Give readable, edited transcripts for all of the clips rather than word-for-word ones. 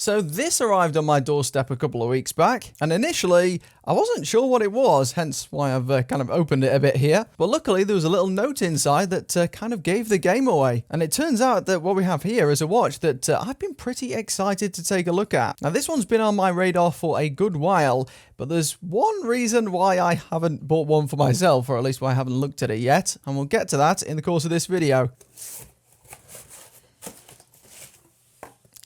So this arrived on my doorstep a couple of weeks back, and initially I wasn't sure what it was, hence why I've kind of opened it a bit here. But luckily there was a little note inside that kind of gave the game away. And it turns out that what we have here is a watch that I've been pretty excited to take a look at. Now this one's been on my radar for a good while, but there's one reason why I haven't bought one for myself, or at least why I haven't looked at it yet, and we'll get to that in the course of this video.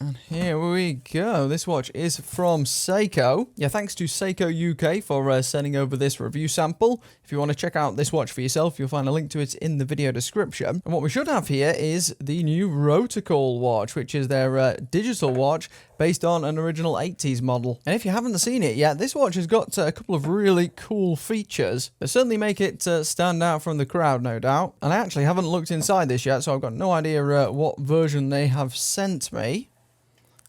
And here we go. This watch is from Seiko. Yeah, thanks to Seiko UK for sending over this review sample. If you want to check out this watch for yourself, you'll find a link to it in the video description. And what we should have here is the new Rotocall watch, which is their digital watch based on an original 80s model. And if you haven't seen it yet, this watch has got a couple of really cool features that certainly make it stand out from the crowd, no doubt. And I actually haven't looked inside this yet, so I've got no idea what version they have sent me.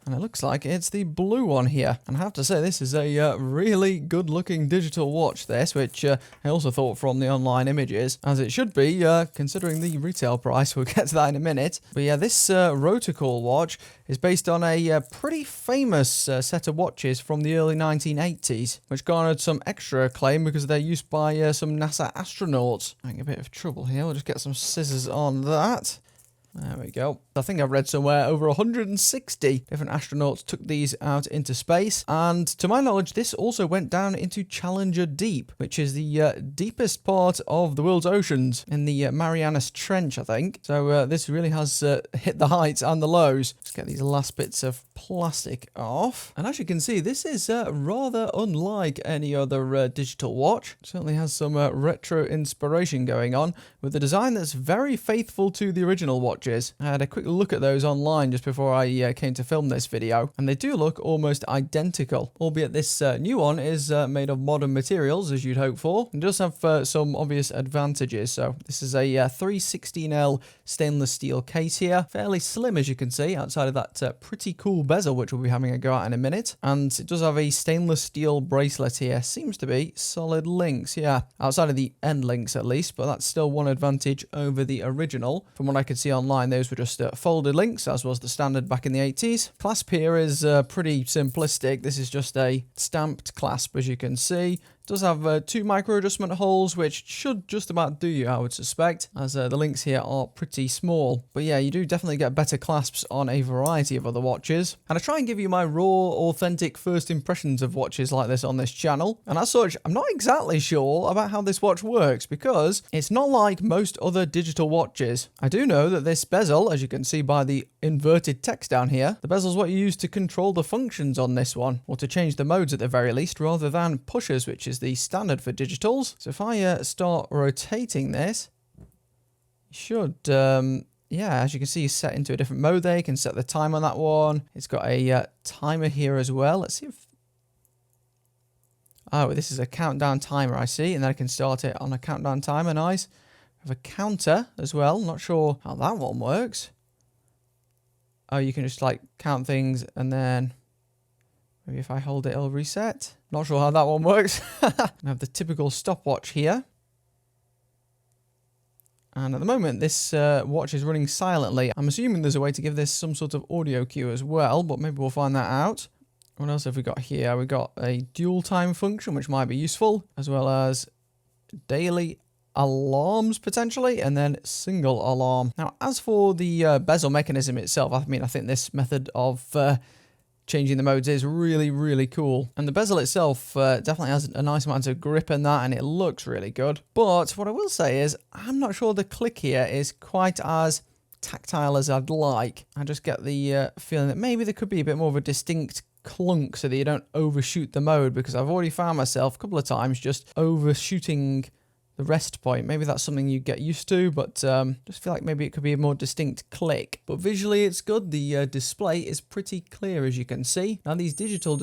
And it looks like it's the blue one here. And I have to say, this is a really good looking digital watch, this, which I also thought from the online images, as it should be, considering the retail price. We'll get to that in a minute. But yeah, this Rotocall watch is based on a pretty famous set of watches from the early 1980s, which garnered some extra acclaim because they're used by some NASA astronauts. Having a bit of trouble here. We'll just get some scissors on that. There we go. I think I've read somewhere over 160 different astronauts took these out into space. And to my knowledge, this also went down into Challenger Deep, which is the deepest part of the world's oceans in the Marianas Trench, I think. So this really has hit the heights and the lows. Let's get these last bits of plastic off. And as you can see, this is rather unlike any other digital watch. It certainly has some retro inspiration going on with a design that's very faithful to the original watches. I had a quick look at those online just before I came to film this video, and they do look almost identical, albeit this new one is made of modern materials, as you'd hope for. It does have some obvious advantages. So this is a 316L stainless steel case here, fairly slim as you can see, outside of that pretty cool bezel, which we'll be having a go at in a minute. And it does have a stainless steel bracelet here, seems to be solid links, yeah, outside of the end links at least, but that's still one advantage over the original. From what I could see online, those were just folded links, as was the standard back in the 80s. Clasp here is pretty simplistic. This is just a stamped clasp, as you can see. It does have 2 micro adjustment holes, which should just about do you, I would suspect, as the links here are pretty small. But yeah, you do definitely get better clasps on a variety of other watches. And I try and give you my raw, authentic first impressions of watches like this on this channel. And as such, I'm not exactly sure about how this watch works, because it's not like most other digital watches. I do know that this bezel, as you can see by the inverted text down here, the bezel is what you use to control the functions on this one, or to change the modes at the very least, rather than pushers, which is the standard for digitals. So if I start rotating this, you should, yeah, as you can see, set into a different mode there. You can set the time on that one. It's got a timer here as well. Let's see if... Oh, this is a countdown timer, I see. And then I can start it on a countdown timer. Nice. We have a counter as well. Not sure how that one works. Oh, you can just like count things and then... Maybe if I hold it, it'll reset. Not sure how that one works. I have the typical stopwatch here. And at the moment, this watch is running silently. I'm assuming there's a way to give this some sort of audio cue as well, but maybe we'll find that out. What else have we got here? We've got a dual time function, which might be useful, as well as daily alarms potentially, and then single alarm. Now, as for the bezel mechanism itself, I mean, I think this method of... changing the modes is really, really cool. And the bezel itself definitely has a nice amount of grip in that, and it looks really good. But what I will say is, I'm not sure the click here is quite as tactile as I'd like. I just get the feeling that maybe there could be a bit more of a distinct clunk so that you don't overshoot the mode, because I've already found myself a couple of times just overshooting the rest point. Maybe that's something you get used to, but just feel like maybe it could be a more distinct click. But visually it's good. The display is pretty clear, as you can see. Now these digital...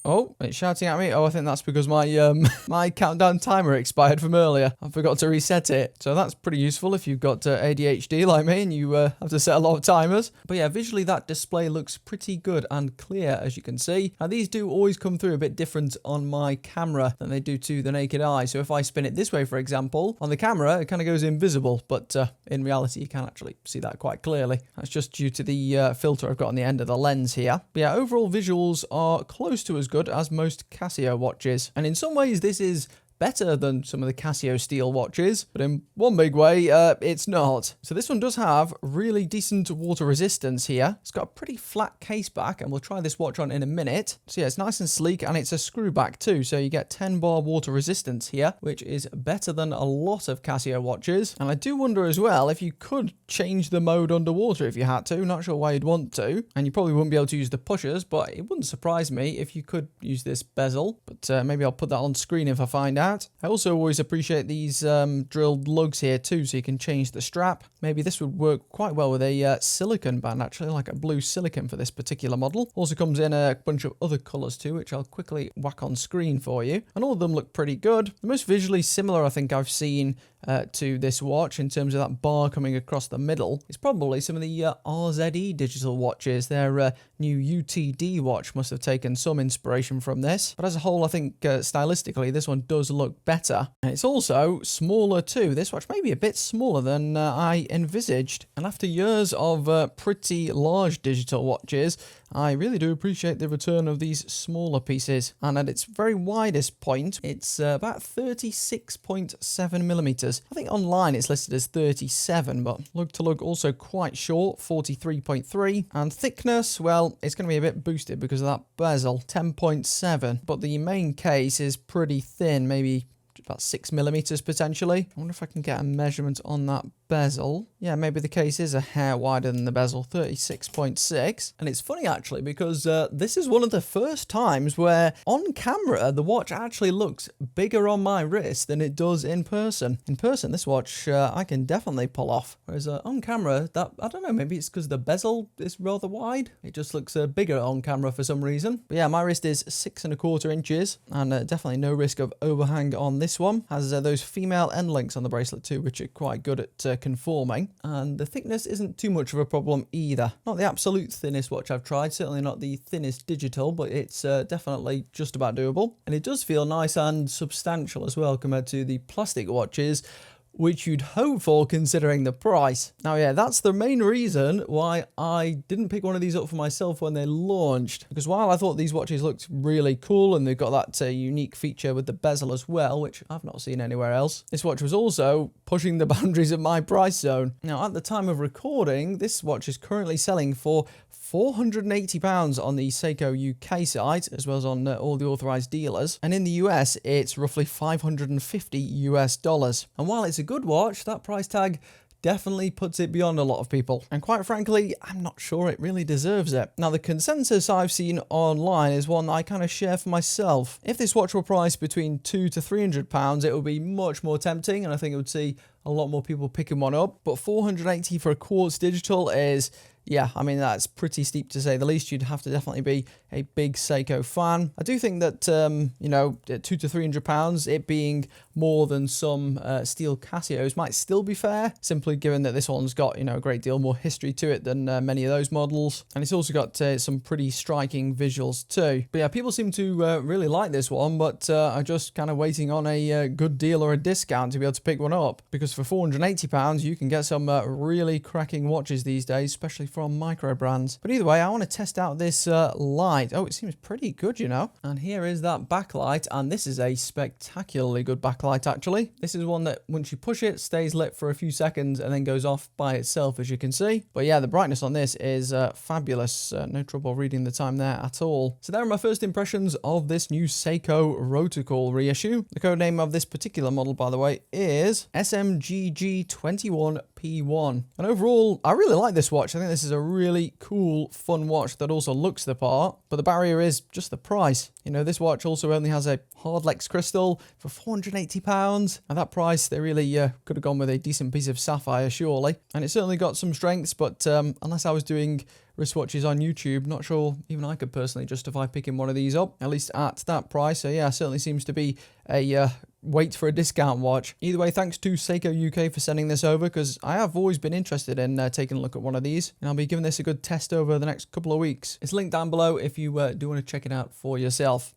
Oh, it's shouting at me. Oh, I think that's because my my countdown timer expired from earlier. I forgot to reset it. So that's pretty useful if you've got ADHD like me and you have to set a lot of timers. But yeah, visually that display looks pretty good and clear, as you can see. Now these do always come through a bit different on my camera than they do to the naked eye. So if I spin it this way, for example, on the camera, it kind of goes invisible. But in reality, you can actually see that quite clearly. That's just due to the filter I've got on the end of the lens here. But yeah, overall visuals are close to as good as most Casio watches. And in some ways, this is better than some of the Casio steel watches, but in one big way, it's not. So this one does have really decent water resistance here. It's got a pretty flat case back, and we'll try this watch on in a minute. So yeah, it's nice and sleek, and it's a screw back too, so you get 10 bar water resistance here, which is better than a lot of Casio watches. And I do wonder as well if you could change the mode underwater if you had to. Not sure why you'd want to, and you probably wouldn't be able to use the pushers, but it wouldn't surprise me if you could use this bezel. But maybe I'll put that on screen if I find out. I also always appreciate these drilled lugs here too, so you can change the strap. Maybe this would work quite well with a silicone band, actually, like a blue silicone for this particular model. Also comes in a bunch of other colours too, which I'll quickly whack on screen for you. And all of them look pretty good. The most visually similar I think I've seen to this watch in terms of that bar coming across the middle is probably some of the RZE digital watches. Their new UTD watch must have taken some inspiration from this. But as a whole, I think stylistically, this one does look better. And it's also smaller too. This watch may be a bit smaller than I envisaged. And after years of pretty large digital watches, I really do appreciate the return of these smaller pieces. And at its very widest point, it's about 36.7 millimeters. I think online it's listed as 37, but lug to lug also quite short, 43.3. And thickness, well, it's going to be a bit boosted because of that bezel, 10.7. But the main case is pretty thin, maybe about 6 millimeters potentially. I wonder if I can get a measurement on that bezel. Yeah, maybe the case is a hair wider than the bezel, 36.6. And it's funny actually because this is one of the first times where on camera the watch actually looks bigger on my wrist than it does in person. In person, this watch I can definitely pull off, whereas on camera, that I don't know, maybe it's because the bezel is rather wide. It just looks bigger on camera for some reason. But yeah, my wrist is 6¼ inches, and definitely no risk of overhang on this one. Has those female end links on the bracelet too, which are quite good at conforming, and the thickness isn't too much of a problem either. Not the absolute thinnest watch I've tried, certainly not the thinnest digital, but it's definitely just about doable. And it does feel nice and substantial as well compared to the plastic watches, which you'd hope for considering the price. Now, yeah, that's the main reason why I didn't pick one of these up for myself when they launched. Because while I thought these watches looked really cool and they've got that unique feature with the bezel as well, which I've not seen anywhere else, this watch was also pushing the boundaries of my price zone. Now, at the time of recording, this watch is currently selling for £480 on the Seiko UK site, as well as on all the authorized dealers. And in the US, it's roughly $550. And while it's a good watch, that price tag definitely puts it beyond a lot of people. And quite frankly, I'm not sure it really deserves it. Now, the consensus I've seen online is one that I kind of share for myself. If this watch were priced between £200 to £300, it would be much more tempting, and I think it would see a lot more people picking one up. But $480 for a quartz digital is, yeah, I mean, that's pretty steep to say the least. You'd have to definitely be a big Seiko fan. I do think that, you know, £200 to £300, it being more than some steel Casios might still be fair, simply given that this one's got, you know, a great deal more history to it than many of those models. And it's also got some pretty striking visuals too. But yeah, people seem to really like this one, but are just kind of waiting on a good deal or a discount to be able to pick one up. Because for £480, you can get some really cracking watches these days, especially from micro brands. But either way, I want to test out this light. Oh, it seems pretty good, you know. And here is that backlight, and this is a spectacularly good backlight actually. This is one that once you push it, stays lit for a few seconds and then goes off by itself, as you can see. But yeah, the brightness on this is fabulous. No trouble reading the time there at all. So there are my first impressions of this new Seiko Rotocall reissue. The code name of this particular model, by the way, is SMGG21P1. And overall, I really like this watch. I think this is a really cool, fun watch that also looks the part. But the barrier is just the price. You know, this watch also only has a Hardlex crystal for £480. At that price, they really could have gone with a decent piece of sapphire, surely. And it's certainly got some strengths, but unless I was doing wristwatches on YouTube. Not sure even I could personally justify picking one of these up, at least at that price. So yeah, certainly seems to be a wait for a discount watch. Either way, thanks to Seiko UK for sending this over, because I have always been interested in taking a look at one of these, and I'll be giving this a good test over the next couple of weeks. It's linked down below if you do want to check it out for yourself.